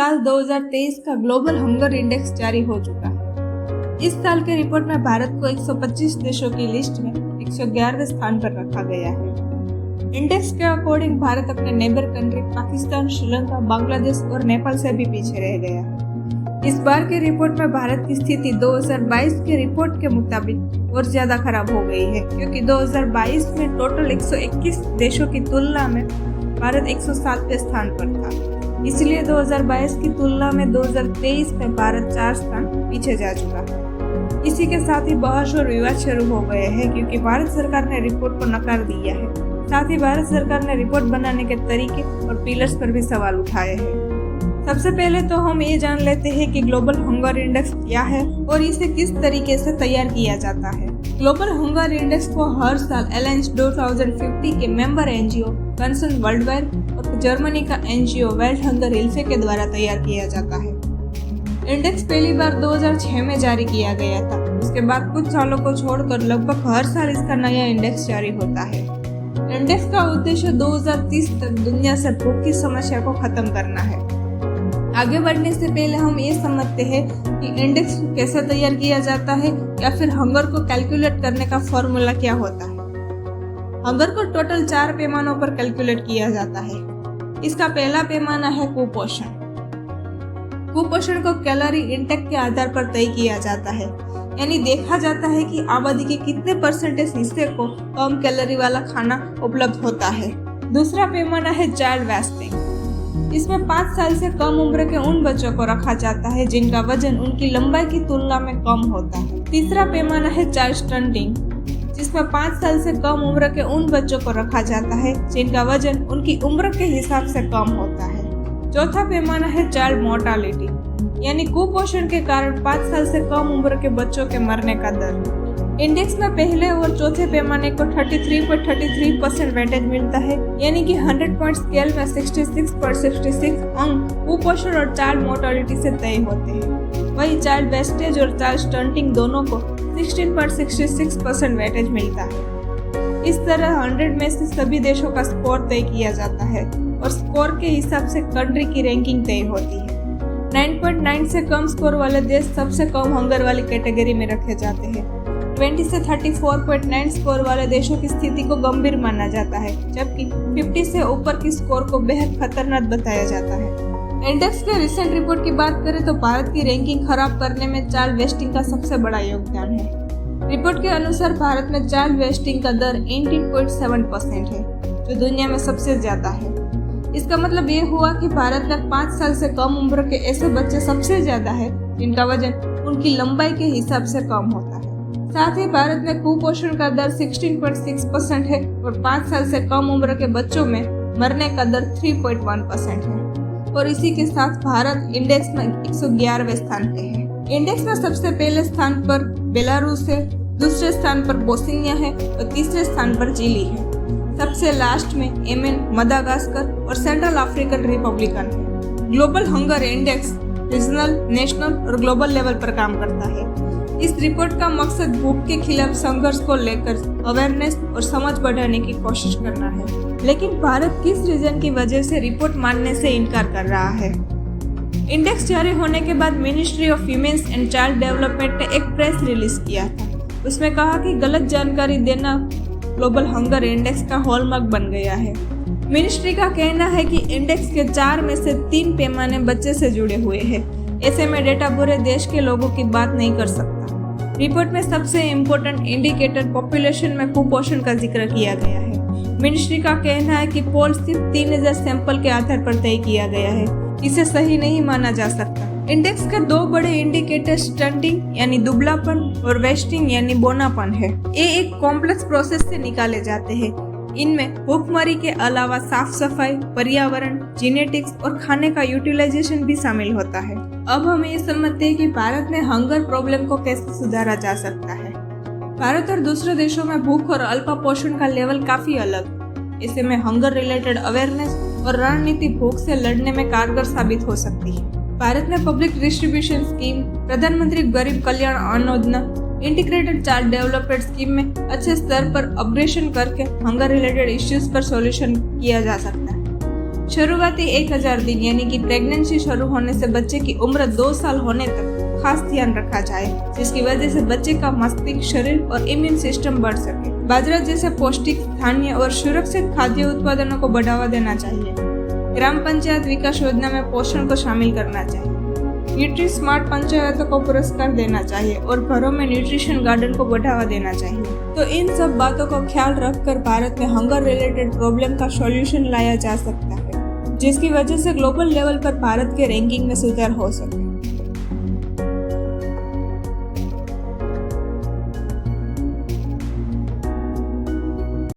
साल 2023 का global hunger index जारी हो चुका है। इस साल के रिपोर्ट में भारत को 125 देशों की लिस्ट में 111वें स्थान पर रखा गया है। इंडेक्स के अकॉर्डिंग भारत अपने नेबर कंट्री पाकिस्तान, श्रीलंका, बांग्लादेश और नेपाल से भी पीछे रह गया है। इस बार के रिपोर्ट में भारत की स्थिति 2022 के रिपोर्ट के मुताबिक और ज्यादा खराब हो गई है, क्योंकि 2022 में टोटल 121 देशों की तुलना में भारत 107वें स्थान पर था। इसलिए 2022 की तुलना में 2023 में भारत 4 स्थान पीछे जा चुका है। इसी के साथ ही बहस और विवाद शुरू हो गए हैं, क्योंकि भारत सरकार ने रिपोर्ट को नकार दिया है। साथ ही भारत सरकार ने रिपोर्ट बनाने के तरीके और पिलर्स पर भी सवाल उठाए हैं। सबसे पहले तो हम ये जान लेते हैं कि ग्लोबल हंगर इंडेक्स क्या है और इसे किस तरीके से तैयार किया जाता है। ग्लोबल हंगर इंडेक्स को हर साल अलायंस 2050 के member NGO concern world wide और जर्मनी का एनजीओ वर्ल्ड हंगर हिल्फे के द्वारा तैयार किया जाता है। इंडेक्स पहली बार 2006 में जारी किया गया था। उसके बाद कुछ सालों को छोड़कर लगभग हर साल इसका नया इंडेक्स जारी होता है। इंडेक्स का उद्देश्य 2030 तक दुनिया से भूख की समस्या को खत्म करना है। आगे बढ़ने से पहले हम ये समझते हैं कि इंडेक्स कैसे तैयार किया जाता है या फिर हंगर को कैलकुलेट करने का फॉर्मूला क्या होता है। हंगर को टोटल 4 पैमानों पर कैलकुलेट किया जाता है। इसका पहला पैमाना है कुपोषण। कुपोषण को कैलोरी इंटेक के आधार पर तय किया जाता है, यानी देखा जाता है कि आबादी के कितने परसेंटेज हिस्से को कम कैलोरी वाला खाना उपलब्ध होता है। दूसरा पैमाना है चाइल्ड वेस्टिंग। इसमें 5 साल से कम उम्र के उन बच्चों को रखा जाता है जिनका वजन उनकी लंबाई की तुलना में कम होता है। तीसरा पैमाना है चाइल्ड स्टंटिंग, जिसमें 5 साल से कम उम्र के उन बच्चों को रखा जाता है जिनका वजन उनकी उम्र के हिसाब से कम होता है। चौथा पैमाना है चाइल्ड मोर्टालिटी, यानी कुपोषण के कारण 5 साल से कम उम्र के बच्चों के मरने का दर। इंडेक्स में पहले और चौथे पैमाने को 33.33% वेटेज मिलता है, यानी कि 100 पॉइंट स्केल में 66.66 अंक कुपोषण और चाइल्ड मोर्टालिटी से तय होते हैं। वही चाइल्ड वेस्टेज और चाइल्ड स्टंटिंग दोनों को 16.66% वेटेज मिलता है। इस तरह 100 में से सभी देशों का स्कोर तय किया जाता है और स्कोर के हिसाब से कंट्री की रैंकिंग तय होती है। 9.9 से कम स्कोर वाले देश सबसे कम हंगर वाली कैटेगरी में रखे जाते हैं। 20 से 34.9 स्कोर वाले देशों की स्थिति को गंभीर माना जाता है, जबकि 50 से ऊपर की स्कोर को बेहद खतरनाक बताया जाता है। इंडेक्स के रिसेंट रिपोर्ट की बात करें तो भारत की रैंकिंग खराब करने में चाइल्ड वेस्टिंग का सबसे बड़ा योगदान है। रिपोर्ट के अनुसार भारत में चाइल्ड वेस्टिंग का दर 18.7% है, जो दुनिया में सबसे ज्यादा है। इसका मतलब ये हुआ कि भारत में 5 साल से कम उम्र के ऐसे बच्चे सबसे ज्यादा है जिनका वजन उनकी लंबाई के हिसाब से कम होता है। साथ ही भारत में कुपोषण का दर 16.6% है और 5 साल से कम उम्र के बच्चों में मरने का दर 3.1% है। और इसी के साथ भारत इंडेक्स में 111वें स्थान पे है। इंडेक्स में सबसे पहले स्थान पर बेलारूस है, दूसरे स्थान पर बोस्निया है और तीसरे स्थान पर चिली है। सबसे लास्ट में येमेन, मदागास्कर और सेंट्रल अफ्रीकन रिपब्लिकन है। Global hunger index regional, national और ग्लोबल लेवल पर काम करता है। इस रिपोर्ट का मकसद भूख के खिलाफ संघर्ष को लेकर अवेयरनेस और समझ बढ़ाने की कोशिश करना है। लेकिन भारत किस रीजन की वजह से रिपोर्ट मानने से इनकार कर रहा है? इंडेक्स जारी होने के बाद ministry of women's and child development ने एक प्रेस रिलीज किया था। उसमें कहा कि गलत जानकारी देना ग्लोबल हंगर इंडेक्स का हॉलमार्क बन गया है। मिनिस्ट्री का कहना है कि इंडेक्स के 4 में से 3 पैमाने बच्चे से जुड़े हुए हैं। ऐसे में डेटा पूरे देश के लोगों की बात नहीं कर सकता। रिपोर्ट में सबसे इम्पोर्टेंट इंडिकेटर पॉपुलेशन में कुपोषण का जिक्र किया गया है। मिनिस्ट्री का कहना है कि पोल सिर्फ 3000 सैंपल के आधार पर तय किया गया है। इसे सही नहीं माना जा सकता। इंडेक्स के 2 बड़े इंडिकेटर स्टंटिंग यानी दुबलापन और वेस्टिंग यानी बोनापन है। ये एक कॉम्प्लेक्स प्रोसेस से निकाले जाते हैं। इनमें भूखमरी के अलावा साफ सफाई, पर्यावरण, जेनेटिक्स और खाने का यूटिलाइजेशन भी शामिल होता है। अब हम ये समझते हैं कि भारत में हंगर प्रॉब्लम को कैसे सुधारा जा सकता है। भारत और दूसरे देशों में भूख और अल्प पोषण का लेवल काफी अलग। ऐसे में हंगर रिलेटेड अवेयरनेस और रणनीति भूख से लड़ने में कारगर साबित हो सकती है। भारत में पब्लिक डिस्ट्रीब्यूशन स्कीम, प्रधानमंत्री गरीब कल्याण अन्न योजना, इंटीग्रेटेड चाइल्ड डेवलपमेंट स्कीम में अच्छे स्तर पर अपग्रेडेशन करके हंगर रिलेटेड इश्यूज पर सॉल्यूशन किया जा सकता है। शुरुआती 1000 दिन यानी कि प्रेगनेंसी शुरू होने से बच्चे की उम्र 2 साल होने तक खास ध्यान रखा जाए, जिसकी वजह से बच्चे का मस्तिष्क, शरीर और इम्यून सिस्टम बढ़ सके। बाजरा जैसे पौष्टिक, स्थानीय और सुरक्षित खाद्य उत्पादनों को बढ़ावा देना चाहिए। ग्राम पंचायत विकास योजना में पोषण को शामिल करना चाहिए। न्यूट्री स्मार्ट पंचायतों को पुरस्कार देना चाहिए और घरों में न्यूट्रिशन गार्डन को बढ़ावा देना चाहिए। तो इन सब बातों को ख्याल रखकर भारत में हंगर रिलेटेड प्रॉब्लम का सॉल्यूशन लाया जा सकता है, जिसकी वजह से ग्लोबल लेवल पर भारत के रैंकिंग में सुधार हो सके।